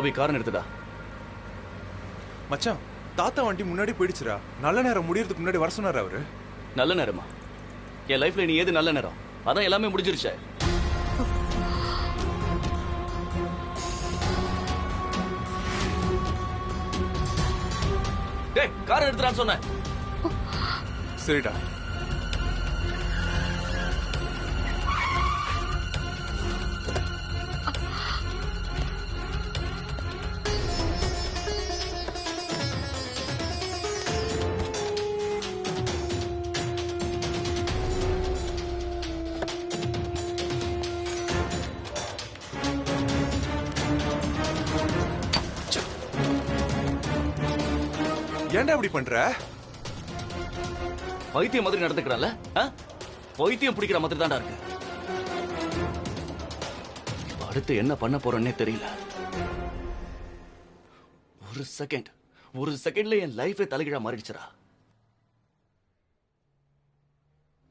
சாவி கார் நிறுத்துடா. மச்சான், தாத்தா வண்டி முன்னாடி போயிடுச்சுடா. நல்ல நேரம் முடியறதுக்கு முன்னாடி வர சொன்னாரு அவரு. நல்ல நேரமா? என் லைஃப்ல நீ ஏது நல்ல நேரம்? அதான் எல்லாமே முடிஞ்சிருச்சே. டேய், கார் எடுத்துறான்னு சொன்னேன். சரிடா. ஏன்டா இப்படி பண்ற? பைத்தியம் மாதிரி நடந்துக்கிறான்ல? பைத்தியம் பிடிக்கிற மாதிரி தான்டா இருக்கு. அடுத்து என்ன பண்ண போறேன்னே தெரியல. ஒரு செகண்ட்ல என் லைஃபே தலைகீழா மாறிடுச்சுடா.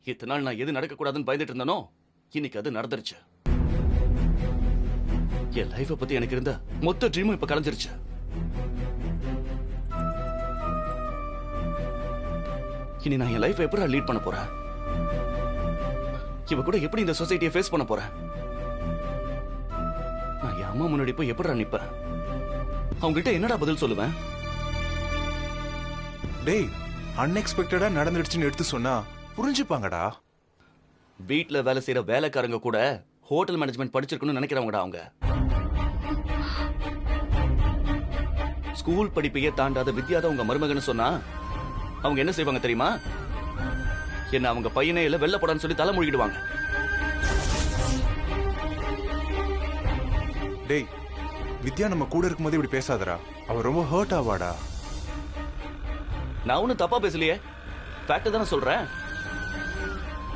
இத்தனை நாள் நான் எது நடக்க கூடாதுன்னு பயந்துட்டு இருந்தனோ, இன்னைக்கு அது நடந்துருச்சு. என் லைஃபை பத்தி எனக்கு இருந்த மொத்த ட்ரீமும் இப்ப கலைஞ்சிருச்சு. இனி நான் என் லைஃப் எப்படி லீட் பண்ண போறேன்? இவ கூட எப்படி இந்த சொசைட்டியை ஃபேஸ் பண்ண போறேன்? நான் என் அம்மா முன்னாடி போய் எப்படி நிப்பேன்? அவங்க கிட்ட என்னடா பதில் சொல்லுவேன்? டேய், அன்எக்ஸ்பெக்டடா நடந்துடுச்சுன்னு எடுத்து சொன்னா புரிஞ்சுப்பாங்கடா. வீட்ல வேலை செய்யற வேலைக்காரங்க கூட ஹோட்டல் மேனேஜ்மெண்ட் படிச்சிருக்கணும்னு நினைக்கிறவங்கடா அவங்க. ஸ்கூல் படிப்பையே தாண்டாத வித்யாதான் உங்க மருமகன்னு சொன்னா அவங்க என்ன செய்வாங்க தெரியுமா? என்ன அவங்க பையனே இல்ல வெள்ள போடான்னு சொல்லி தலை மூழ்கிடுவாங்க. டேய், வித்யா நம்ம கூட இருக்கும்போது இப்படி பேசாதடா. அவ ரொம்ப ஹர்ட் ஆவாடா. நான் ஒன்னும் தப்பா பேசலையே, ஃபேக்ட் தானே சொல்றேன்.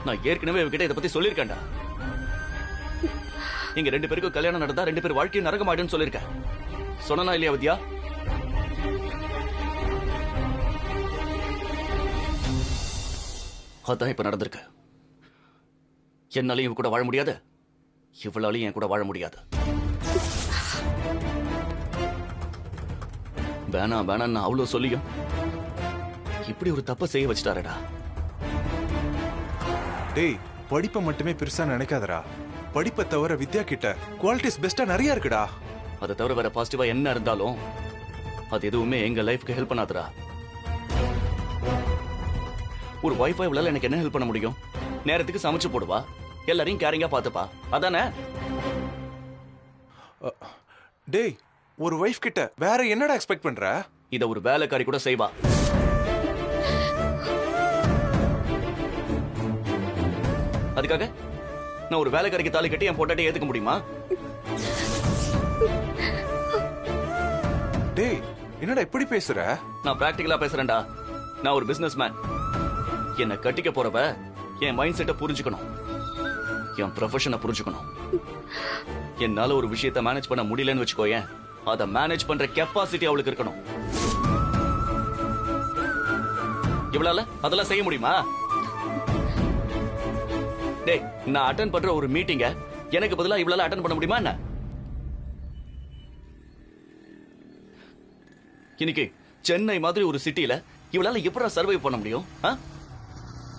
நான் ஏற்கனவே இவகிட்ட இதை பத்தி சொல்லியிருக்கேன்டா. இங்க 2 பேருக்கும் கல்யாணம் நடந்தா 2 பேர் வாழ்க்கையும் நரகமாயிடுன்னு சொல்லியிருக்கேன். சொன்னா இல்லையா வித்யா? அதான் இப்ப நடந்திருக்கு. என்னாலையும் இவ கூட வாழ முடியாது, இவளாலையும் என் கூட வாழ முடியாது. வேணாம் வேணாம் நான் அவ்வளவு சொல்லியும் இப்படி ஒரு தப்ப செய்ய வச்சுட்டாரடா. டேய், படிப்பை மட்டுமே பெருசா நினைக்காதடா. படிப்பை தவிர வித்யா கிட்ட குவாலிட்டிஸ் பெஸ்டா நிறைய இருக்குடா. அதை தவிர வேற பாசிட்டிவா என்ன இருந்தாலும் அது எதுவுமே எங்க லைஃப்க்கு ஹெல்ப் பண்ணாதடா. ஒரு வைஃபை இவளால எனக்கு என்ன ஹெல்ப் பண்ண முடியும்? நேரத்துக்கு சமைச்சு போடுவா, எல்லாரையும் கேரிங்கா பாத்துப்பா, அதானே? டேய், ஒரு வைஃப் கிட்ட வேற என்னடா எக்ஸ்பெக்ட் பண்ற? இத ஒரு வேலைக்காரி கூட செய்வா. அதுக்காக நான் ஒரு வேலைக்காரிக்கு தாலி கட்டி என் பொண்டாட்டியை ஏத்துக்க முடியுமா? டேய், என்னடா இப்படி பேசுற? நான் பிராக்டிகலா பேசுறேன்டா. நான் ஒரு பிசினஸ் மேன். என்ன கட்டிக்க போறவ என் மைண்ட் செட்டை புரிஞ்சுக்கணும், என் ப்ரொஃபஷனை புரிஞ்சுக்கணும். என்னால ஒரு விஷயத்தை மேனேஜ் பண்ண முடியலன்னு வச்சுக்கோயேன், அதை மேனேஜ் பண்ற கெப்பாசிட்டி அவளுக்கு இருக்கணும். இவளால அதெல்லாம் செய்ய முடியுமா? டேய், நான் அட்டெண்ட் பண்ற ஒரு மீட்டிங்க எனக்கு பதிலா இவளால அட்டெண்ட் பண்ண முடியுமா என்ன? இன்னைக்கு சென்னை மாதிரி ஒரு சிட்டில இவளால எப்படி சர்வை பண்ண முடியும்?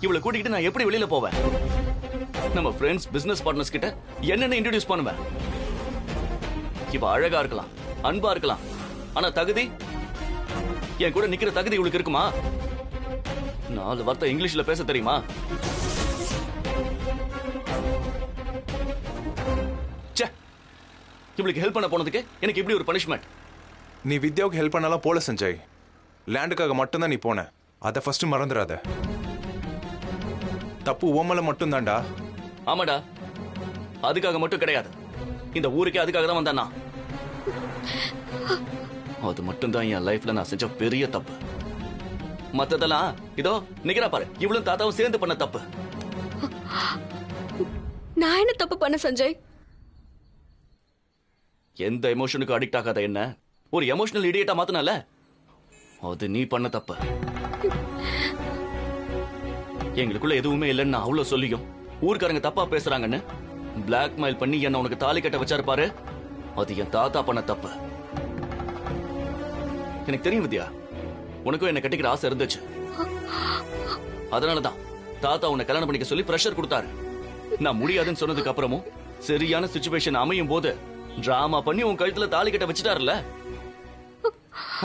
இவளை கூட்டிக்கிட்டு நான் எப்படி வெளியில போவேன்? நம்ம ஃப்ரெண்ட்ஸ், பிசினஸ் பார்ட்னர்ஸ் கிட்ட என்னென்ன இன்ட்ரோடியூஸ் பண்ணுவேன்? இவ அழகா இருக்கலாம், அன்பா இருக்கலாம், ஆனா தகுதி, என் கூட நிக்கிற தகுதி இவளுக்கு இருக்குமா? 4 வார்த்தை இங்கிலீஷ்ல பேச தெரியுமா? இவளுக்கு ஹெல்ப் பண்ண போனதுக்கு எனக்கு இப்படி ஒரு பனிஷ்மெண்ட். நீ வித்யாவுக்கு ஹெல்ப் பண்ணலாம் போல சஞ்சய். லேண்டுக்காக மட்டும்தான் நீ போன. அதை ஃபர்ஸ்ட் மறந்துடாத. தப்பு ஓமல மட்டும் தான்டா. ஆமாடா, அதுக்காக மட்டும் கிடையாது, இந்த ஊருக்கே அதுக்காக தான் வந்தானா. அது மட்டும் தான் என் லைஃப்ல நான் செஞ்ச பெரிய தப்பு. மத்ததெல்லாம் இதோ நிக்கிறா பாரு, இவளும் தாத்தாவும் சேர்ந்து பண்ண தப்பு. நான் என்ன தப்பு பண்ண சஞ்சய்? எந்த எமோஷனுக்கு அடிக்ட் ஆகாத என்ன ஒரு எமோஷனல் இடியேட்டா மாத்தனல, அது நீ பண்ண தப்பு. எங்களுக்குள்ள எதுவுமே இல்லைன்னு அவ்வளவு சொல்லியும் ஊர்க்காரங்க தப்பா பேசுறாங்கன்னு பிளாக்மெயில் பண்ணி என்ன உனக்கு தாலி கட்ட வச்சாரு பாரு, அது என் தாத்தா பண்ண தப்பு. எனக்கு தெரியும் வித்யா, உனக்கும் என்ன கட்டிக்கிற ஆசை இருந்துச்சு. அதனாலதான் தாத்தா உன்னை கல்யாணம் பண்ணிக்க சொல்லி பிரஷர் கொடுத்தாரு. நான் முடியாதுன்னு சொன்னதுக்கு அப்புறமும் சரியான சிச்சுவேஷன் அமையும் போது டிராமா பண்ணி உன் கழுத்துல தாலி கட்ட வச்சுட்டாருல்ல.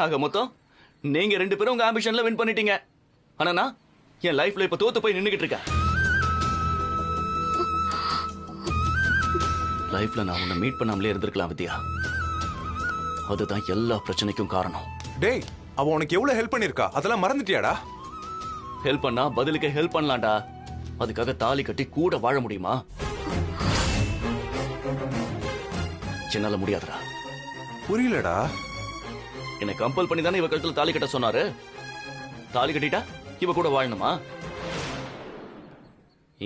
ஆக மொத்தம் நீங்க 2 பேரும் உங்க ஆம்பிஷன்ல வின் பண்ணிட்டீங்க. ஆனா நான் என் லைஃப்ல இப்ப தோத்து போய் நின்னுகிட்டு இருக்கேன். லைஃப்ல நான் உன்னை மீட் பண்ணாமலே இருந்திருக்கலாம் வித்யா. அதுதான் எல்லா பிரச்சனைக்கும் காரணம். டேய், அவ உனக்கு எவ்வளவு ஹெல்ப் பண்ணிருக்கா, அதெல்லாம் மறந்துட்டியாடா? ஹெல்ப் பண்ணா பதிலுக்கு ஹெல்ப் பண்ணலாம்டா. அதுக்காக தாலி கட்டி கூட வாழ முடியுமா? என்னால முடியாதுடா. புரியலடா. என்னை கம்பல் பண்ணி தானே இவ கழுத்துல தாலி கட்ட சொன்னாரு. தாலி கட்டிட்டா இவ கூட வாழணுமா?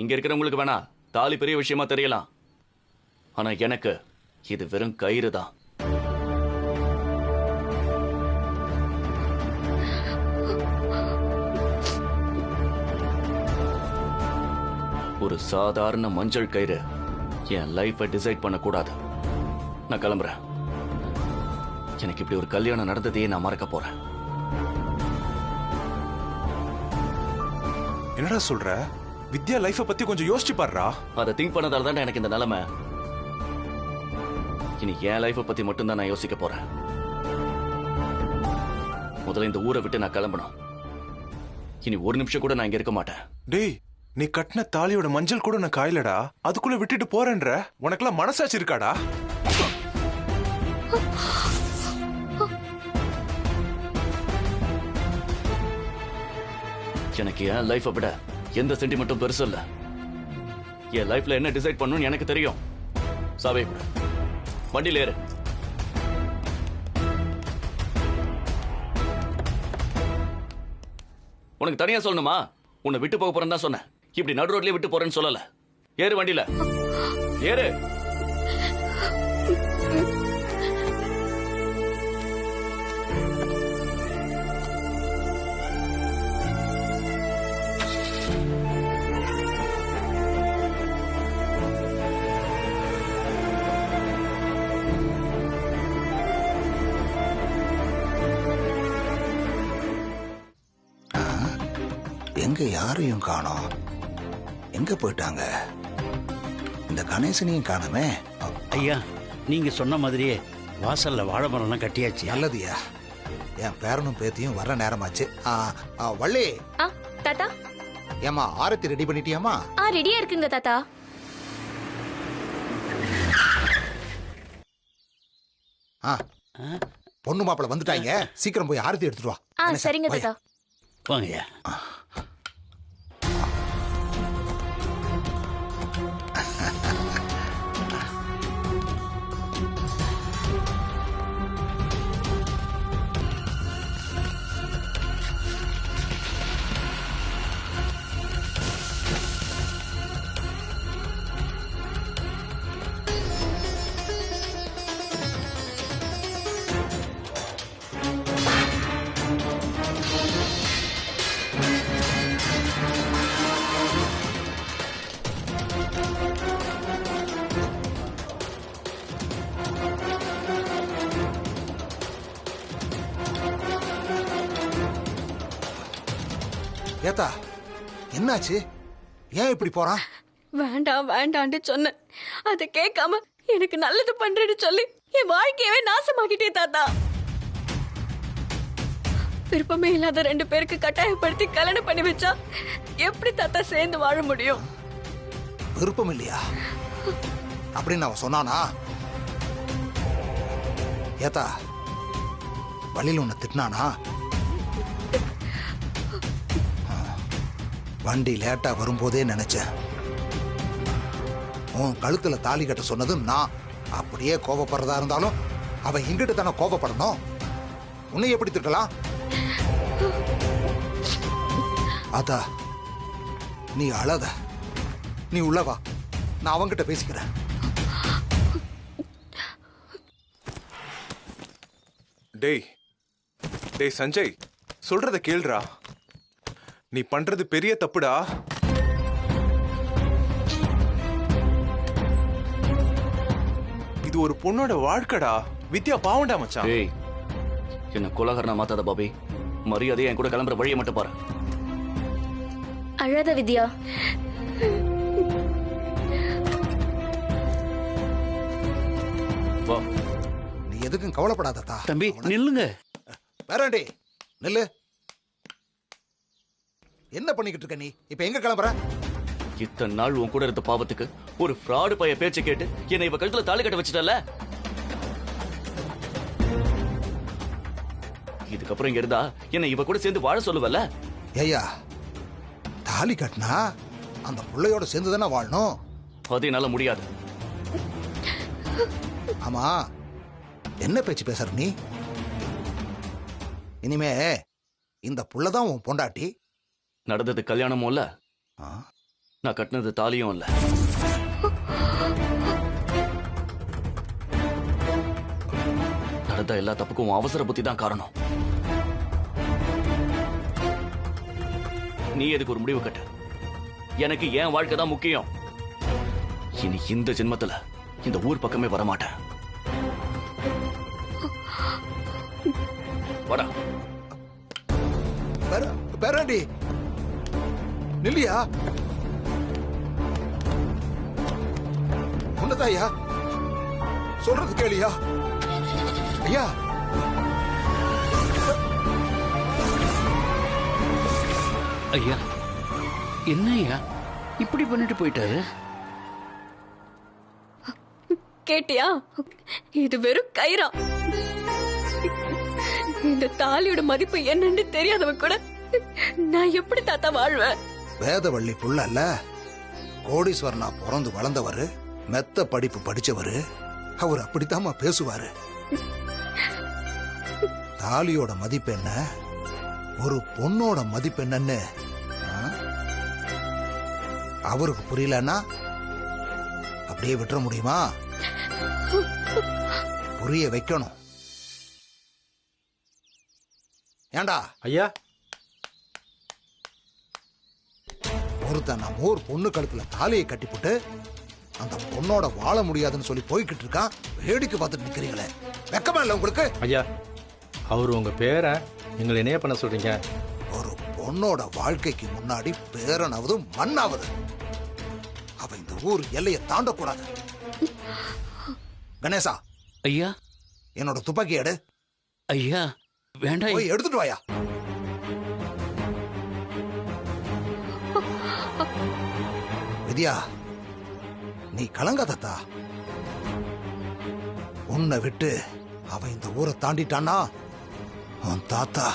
இங்க இருக்கிறவங்களுக்கு வேணா தாலி பெரிய விஷயமா தெரியலாம். ஆனா எனக்கு இது வெறும் கயிறு தான். ஒரு சாதாரண மஞ்சள் கயிறு என் லைஃபை டிசைட் பண்ண கூடாது. நான் கிளம்புறேன். எனக்கு இப்படி ஒரு கல்யாணம் நடந்ததையே நான் மறக்க போறேன். என்னடா சொல்ற? வித்யா லைஃப பத்தி கொஞ்சம் யோசிச்சு பாருடா. அதை திங்க் பண்ணதால தான் எனக்கு இந்த நிலைமை. இனி என் லைஃபை பத்தி மட்டும்தான் நான் யோசிக்க போறேன். முதல்ல இந்த ஊரை விட்டு நான் கிளம்பணும். இனி ஒரு நிமிஷம் கூட நான் இங்க இருக்க மாட்டேன். டேய், நீ கட்டின தாலியோட மஞ்சள் கூட நான் காயலடா. அதுக்குள்ள விட்டுட்டு போறேன்ற உனக்கெல்லாம் மனசாட்சி இருக்காடா? எனக்கு என் லைஃபை விட எந்த சென்டிமெண்ட்டும் பெருசு இல்ல. என் லைஃப்ல என்ன டிசைட் பண்ணணும்னு எனக்கு தெரியும். சாவே கூட வண்டியில ஏறு. உனக்கு தனியா சொல்லணுமா? உன்னை விட்டு போக போறேன்னு தான் சொன்னேன். இப்படி நடு ரோட்லயே விட்டு போறேன்னு சொல்லல. ஏறு வண்டியில ஏறு. எங்க யாரையும் காணோம். எங்க போயிட்டாங்க? இந்த கணேசனையும் காணமே. ஐயா, நீங்க சொன்ன மாதிரியே வாசல்ல வாழை மரம்லாம் கட்டியாச்சு. நல்லதுயா. என் பேரனும் பேத்தியும் வர நேரமாச்சு. வள்ளி, தாத்தா. ஏமா ஆரத்தி ரெடி பண்ணிட்டியாமா? ரெடியா இருக்குங்க தாத்தா. பொண்ணு மாப்பிள்ள வந்துட்டாங்க. சீக்கிரம் போய் ஆரத்தி எடுத்துட்டு வா. சரிங்க தாத்தா. வாங்கய்யா. ஏத்தா, என்னாச்சு? ஏன் இப்படி போறான்? வேண்டாம் வேண்டான்னு சொன்னேன். அதை கேட்காம எனக்கு நல்லது பண்றேன்னு சொல்லி என் வாழ்க்கையவே நாசமாக்கிட்டே தாத்தா. விருப்பமே இல்லாத 2 பேருக்கு கட்டாயப்படுத்தி கல்யாணம் பண்ணி வச்சா எப்படி தாத்தா சேர்ந்து வாழ முடியும்? விருப்பம் இல்லையா அப்படின்னு அவன் சொன்னானா? ஏத்தா, வழியில் உன்னை திட்டினானா? வண்டி லேட்டா வரும்போதே நினைச்சேன். உன் கழுத்துல தாலி கட்ட சொன்னது நான். அப்படியே கோபப்படுறதா இருந்தாலும் அவன் இங்கிட்டு தானே கோபப்படணும். உன்னை எப்படி திட்டலாம்? அதா, நீ அழாத. நீ உள்ளவா, நான் அவங்கிட்ட பேசிக்கிறேன். டேய் டேய் சஞ்சய், சொல்றத கேளுடா. நீ பண்றது பெரிய தப்புடா. இது ஒரு பொண்ணோட வாழ்க்கைடா. வித்யா பாவண்டா மச்சான். ஏய், என்ன கொலகாரனா மாத்தாத பாபி. மரியாதையா என் கூட கிளம்புற வழியை மட்டும் பாரு. அழாத வித்யா. வா. நீ எதுக்கும் கவலைப்படாததா. தம்பி நில்லுங்க. வேறாண்டி நில்லு. என்ன பண்ணிக்கிட்டு இருக்க நீ? இப்ப எங்க கிளம்புற? இத்தனை நாள் உன் கூட இருந்த பாவத்துக்கு ஒரு ஃப்ராடு பைய பேச்சு கேட்டு என்னை இவ கழுத்துல தாலி கட்ட வச்சுட்டல. இதுக்கப்புறம் இங்க இருந்தா என்னை இவ கூட சேர்ந்து வாழ சொல்லுவல்ல? ஏய்யா, தாலி கட்டினா அந்த பிள்ளையோட சேர்ந்து தானே வாழணும். அது என்னால முடியாது. ஆமா, என்ன பேச்சு பேசுற நீ? இனிமே இந்த புள்ளதான் உன் பொண்டாட்டி. நடந்தது கல்யாணமும் இல்ல, ஆ? நான் கட்டினது தாலியும் இல்ல. நடந்த எல்லா தப்புக்கும் உன் அவசர புத்தி தான் காரணம். நீ எதுக்கு ஒரு முடிவு கட்ட? எனக்கு என் வாழ்க்கை தான் முக்கியம். இனி இந்த ஜென்மத்துல இந்த ஊர் பக்கமே வரமாட்டேன். வாடா. பேராண்டி நில்லியா? உன்னதான் ஐயா சொல்றது கேளியா? ஐயா, ஐயா என்ன ஐயா இப்படி பண்ணிட்டு போயிட்டாரு? கேட்டியா? இது வெறும் கயிறா. இந்த தாலியோட மதிப்பு என்னன்னு தெரியாதவ கூட நான் எப்படி தாத்தா வாழ்வேன்? வேதவள்ளி புள்ள அல்ல, கோடீஸ்வரனா பிறந்து வளர்ந்தவரு, மெத்த படிப்பு படிச்சவரு. அவர் அப்படித்தாம்மா பேசுவாரு. தாலியோட மதிப்பு என்ன, ஒரு பொண்ணோட மதிப்பு என்னன்னு அவருக்கு புரியலன்னா அப்படியே விட்டுற முடியுமா? புரிய வைக்கணும். ஏண்டா ஐயா, ஒருத்தன் நம்ம ஊர் பொண்ணு கழுத்துல தாலியை கட்டிப்புட்டு அந்த பொண்ணோட வாழ முடியாதுன்னு சொல்லி போய்கிட்டு இருக்கான். வேடிக்கை பார்த்துட்டு நிக்கிறீங்களே, வெக்கமா இல்ல உங்களுக்கு? ஐயா, அவர் உங்க பேரை எங்களை என்ன பண்ண சொல்றீங்க? ஒரு பொண்ணோட வாழ்க்கைக்கு முன்னாடி பேரனாவது மண்ணாவது. அவ இந்த ஊர் எல்லையை தாண்டக்கூடாது. கணேசா, ஐயா என்னோட துப்பாக்கி எடு. ஐயா வேண்டாம். போய் எடுத்துட்டு வாயா. வித்யா, நீ கலங்காதத்தா. உன்னை விட்டு அவன் இந்த ஊரை தாண்டிட்டான்னா உன் தாத்தா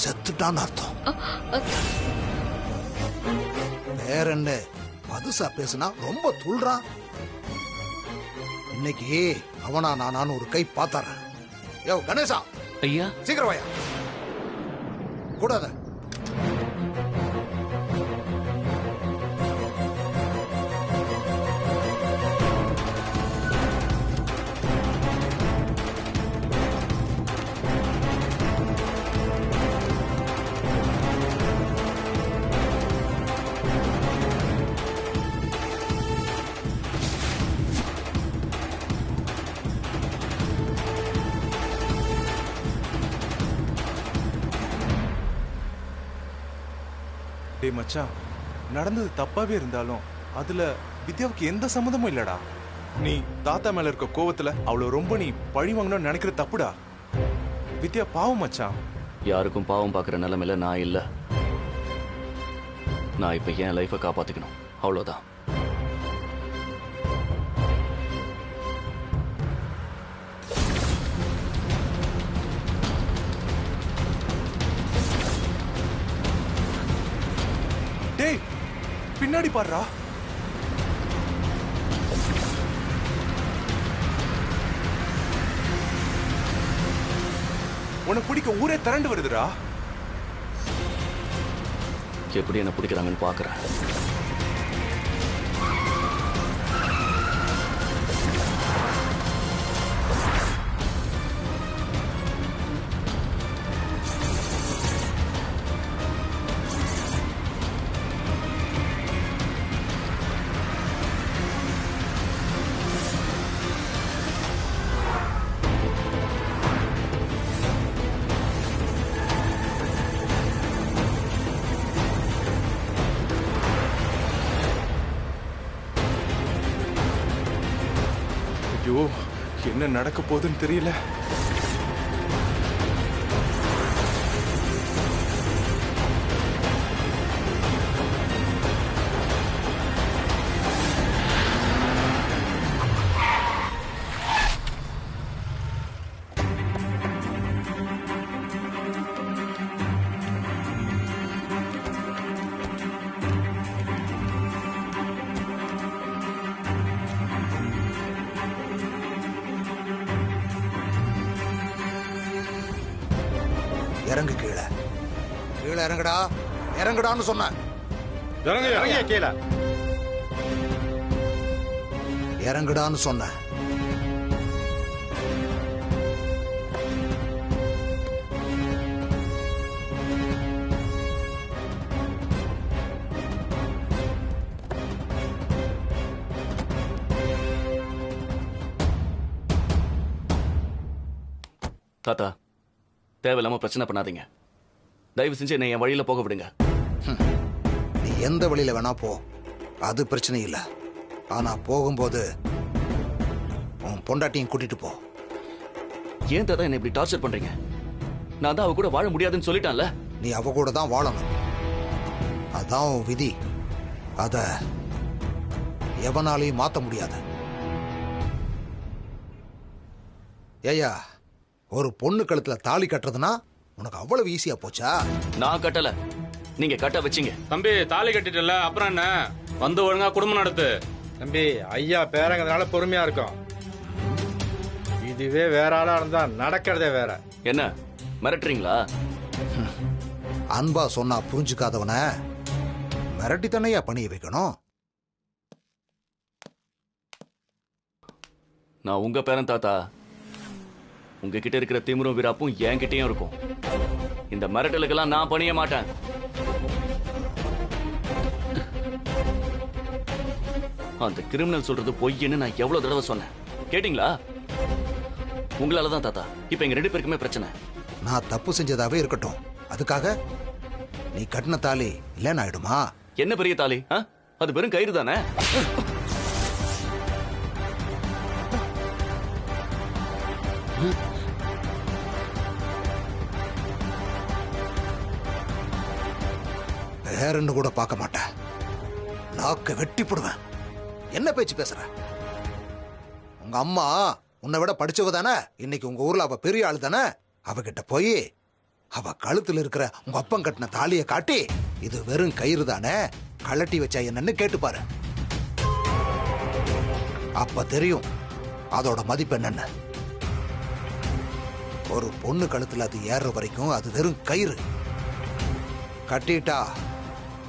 செத்துட்டான்னு அர்த்தம். வேற என்ன பதுசா பேசுனா ரொம்ப துள்றான். இன்னைக்கு அவனா நானான்னு ஒரு கை பார்த்தாரன். யோ கணேசா, ஐயா சீக்கிரம் வாயா. கூடாத. டேய் மச்சான், நடந்தது தப்பாவே இருந்தாலும் அதுல வித்யாவுக்கு எந்த சம்மந்தமும் இல்லடா. நீ தாத்தா மேல இருக்க கோவத்துல அவளை ரொம்ப நீ பழி வாங்கணும்னு நினைக்கிற தப்புடா. வித்யா பாவம் மச்சான். யாருக்கும் பாவம் பார்க்குற நிலைமையில நான் இல்ல. நான் இப்ப என் லைஃபை காப்பாத்திக்கணும், அவ்வளவுதான். டேய் பின்னாடி பாருடா. உனக்கு பிடிக்க ஊரே திரண்டு வருதுடா. எப்படி என்ன பிடிக்கிறாங்கன்னு பாக்குறேன். என்ன நடக்க போகுதுன்னு தெரியல. இறங்கு கீழே. கீழே இறங்குடா. இறங்குடான்னு சொன்ன. கீழே இறங்குடான்னு சொன்ன. தாத்தா, தேவையில்லாம பிரச்சனை பண்ணாதீங்க. தயவு செஞ்சு என்னை என் வழியில போக விடுங்க. நீ எந்த வழியில வேணா போ, அது பிரச்சனை இல்ல. ஆனா போகும்போது உன் பொண்டாட்டியும் கூட்டிட்டு போ. ஏன் தாத்தா என்ன இப்படி டார்ச்சர் பண்றீங்க? நான் தான் அவ கூட வாழ முடியாதுன்னு சொல்லிட்டான்ல. நீ அவ கூட தான் வாழணும். அதான் உன் விதி. அத எவனாலையும் மாத்த முடியாது. ஏயா, ஒரு பொண்ணு கழுத்துல தாலி கட்டுறதுனா உனக்கு அவ்வளவு ஈஸியா போச்சா? நான் கட்டல, நீங்க கட்ட வச்சீங்க. தம்பி தாலி கட்டிட்டல, அப்புறம் என்ன? வந்து ஒழுங்கா குடும்பம் நடத்து. தம்பி, ஐயா பேரங்கிறதுனால பொறுமையா இருக்கும். இதுவே வேற ஆளா இருந்தா நடக்கிறதே வேற. என்ன மிரட்டுறீங்களா? அன்பா சொன்னா புரிஞ்சுக்காதவன மிரட்டி தானையா பணிய வைக்கணும். நான் உங்க பேரன் தாத்தா. உங்ககிட்ட இருக்கிற திமிரும் வீராப்பும் என்கிட்டயும் இருக்கும். இந்த மிரட்டலுக்கெல்லாம் நான் பணிய மாட்டேன். அந்த கிரிமினல் சொல்றது பொய்ன்னு நான் எவ்வளவு தடவை சொன்னேன், கேட்டீங்களா? உங்களாலதான் தாத்தா இப்ப எங்க 2 பேருக்குமே பிரச்சனை. நான் தப்பு செஞ்சதாவே இருக்கட்டும், அதுக்காக நீ கட்டின தாலி இல்லைன்னு ஆயிடுமா? என்ன பெரிய தாலி? அது வெறும் கயிறு தானே. வேறன்னு கூட பார்க்க மாட்டேன். நாக்க வெட்டி போடுவேன். என்ன பேச்சு பேசுற? உங்க அம்மா உன்னை விட படிச்சவ தானே. இன்னைக்கு உங்க ஊர்ல அவ பெரிய ஆளு தானே. அவகிட்ட போய் அவ கழுத்துல இருக்கிற உங்க அப்பன் கட்டின தாலிய காட்டி, இது வெறும் கயிறு தானே, கழட்டி வச்சா என்னன்னு கேட்டு பாரு. அப்ப தெரியும் அதோட மதிப்பு என்னன்னு. ஒரு பொண்ணு கழுத்துல அது ஏறுற வரைக்கும் அது வெறும் கயிறு. கட்டிட்டா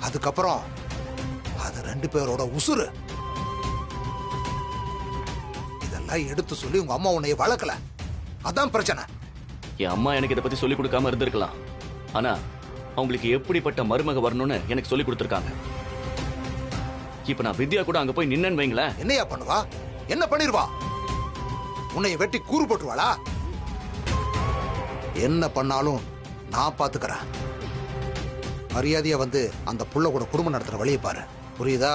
அதுக்கப்புறம் அது 2 பேரோட உசுறு. இதெல்லாம் எடுத்து சொல்லி உங்க அம்மா உன்னைய வளர்க்கல, அதான் பிரச்சனை. என் அம்மா எனக்கு இதை பத்தி சொல்லி கொடுக்காம இருந்திருக்கலாம். ஆனா அவங்களுக்கு எப்படிப்பட்ட மருமக வரணும்னு எனக்கு சொல்லி கொடுத்திருக்காங்க. இப்ப நான் வித்யா கூட அங்க போய் நின்னேன்னு வைங்களேன். என்னையா பண்ணுவா? என்ன பண்ணிருவா? உன்னைய வெட்டி கூறு போட்டுருவாளா? என்ன பண்ணாலும் நான் பாத்துக்கிறேன். மரியாதையா வந்து அந்த புள்ள கூட குடும்பம் நடத்துற வழியை பாரு, புரியுதா?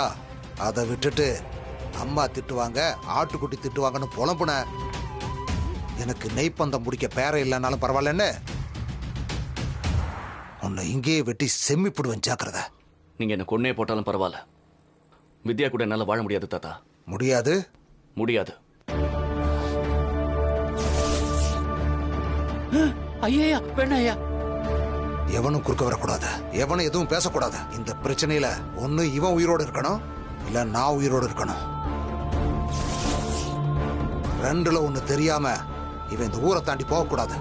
அதை விட்டுட்டு அம்மா திட்டுவாங்க, ஆட்டுக்குட்டி திட்டுவாங்கன்னு புலம்புன. எனக்கு நெய்ப்பந்தம் முடிக்க பேர இல்லைன்னாலும் பரவாயில்லன்னு உன்னை இங்கேயே வெட்டி செம்மிப்பிடுவேன், ஜாக்கிரதை. நீங்க என்ன கொன்னே போட்டாலும் பரவாயில்ல, வித்யா கூட என்னால வாழ முடியாது தாத்தா. முடியாது? முடியாது. ஐயா வேணாயா. எவனும் குறுக்க வரக்கூடாது, எவனும் எதுவும் பேசக்கூடாது. இந்த பிரச்சனையில ஒண்ணு இவன் உயிரோடு இருக்கணும், இல்ல நான் உயிரோடு இருக்கணும். 2ல ஒண்ணு தெரியாம இவன் இந்த ஊரை தாண்டி போகக்கூடாது.